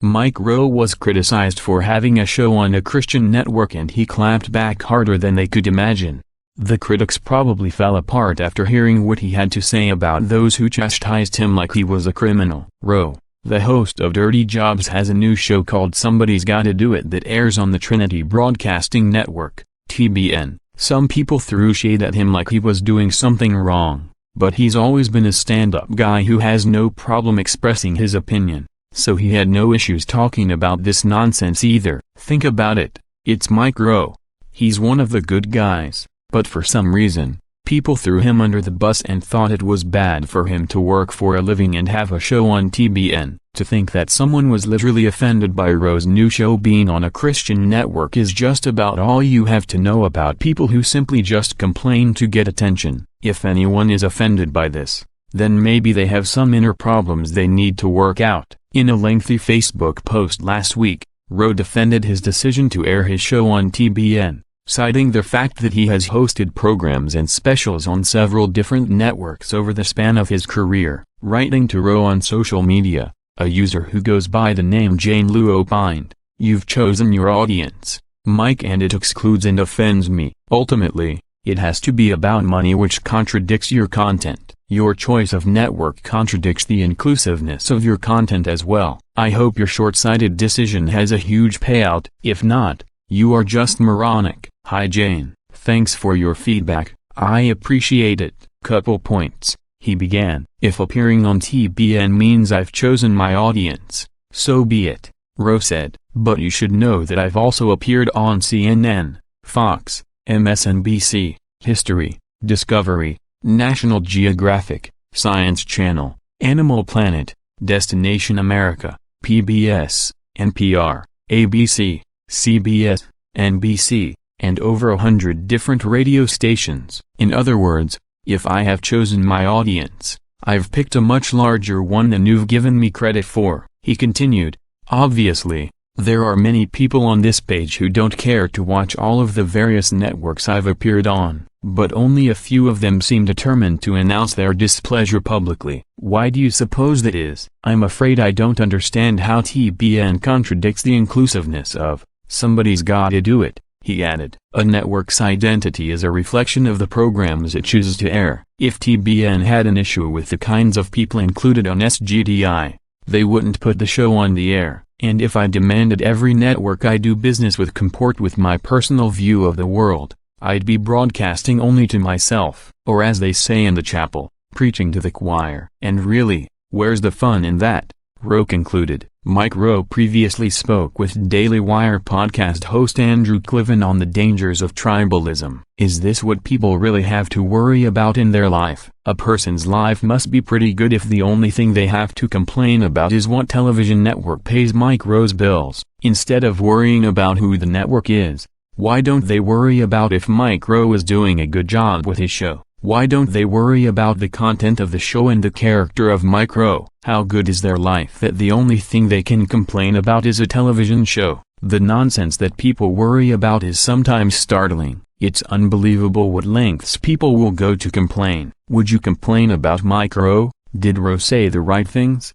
Mike Rowe was criticized for having a show on a Christian network and he clapped back harder than they could imagine. The critics probably fell apart after hearing what he had to say about those who chastised him like he was a criminal. Rowe, the host of Dirty Jobs, has a new show called Somebody's Gotta Do It that airs on the Trinity Broadcasting Network, TBN. Some people threw shade at him like he was doing something wrong, but he's always been a stand-up guy who has no problem expressing his opinion, so he had no issues talking about this nonsense either. Think about it, it's Mike Rowe. He's one of the good guys, but for some reason, people threw him under the bus and thought it was bad for him to work for a living and have a show on TBN. To think that someone was literally offended by Rowe's new show being on a Christian network is just about all you have to know about people who simply just complain to get attention. If anyone is offended by this, then maybe they have some inner problems they need to work out. In a lengthy Facebook post last week, Rowe defended his decision to air his show on TBN, citing the fact that he has hosted programs and specials on several different networks over the span of his career. Writing to Rowe on social media, a user who goes by the name Jane Lou opined, "You've chosen your audience, Mike, and it excludes and offends me. Ultimately, it has to be about money, which contradicts your content. Your choice of network contradicts the inclusiveness of your content as well. I hope your short-sighted decision has a huge payout. If not, you are just moronic. Hi Jane, thanks for your feedback, I appreciate it. Couple points," he began. "If appearing on TBN means I've chosen my audience, so be it," Rowe said. "But you should know that I've also appeared on CNN, Fox, MSNBC, History, Discovery, National Geographic, Science Channel, Animal Planet, Destination America, PBS, NPR, ABC, CBS, NBC, and over 100 different radio stations. In other words, if I have chosen my audience, I've picked a much larger one than you've given me credit for," he continued. "Obviously, there are many people on this page who don't care to watch all of the various networks I've appeared on, but only a few of them seem determined to announce their displeasure publicly. Why do you suppose that is? I'm afraid I don't understand how TBN contradicts the inclusiveness of Somebody's Gotta Do It," he added. "A network's identity is a reflection of the programs it chooses to air. If TBN had an issue with the kinds of people included on SGDI, they wouldn't put the show on the air. And if I demanded every network I do business with comport with my personal view of the world, I'd be broadcasting only to myself, or as they say in the chapel, preaching to the choir. And really, where's the fun in that?" Rowe concluded. Mike Rowe previously spoke with Daily Wire podcast host Andrew Cliven on the dangers of tribalism. Is this what people really have to worry about in their life? A person's life must be pretty good if the only thing they have to complain about is what television network pays Mike Rowe's bills. Instead of worrying about who the network is, why don't they worry about if Mike Rowe is doing a good job with his show? Why don't they worry about the content of the show and the character of Mike Rowe? How good is their life that the only thing they can complain about is a television show? The nonsense that people worry about is sometimes startling. It's unbelievable what lengths people will go to complain. Would you complain about Mike Rowe? Did Rowe say the right things?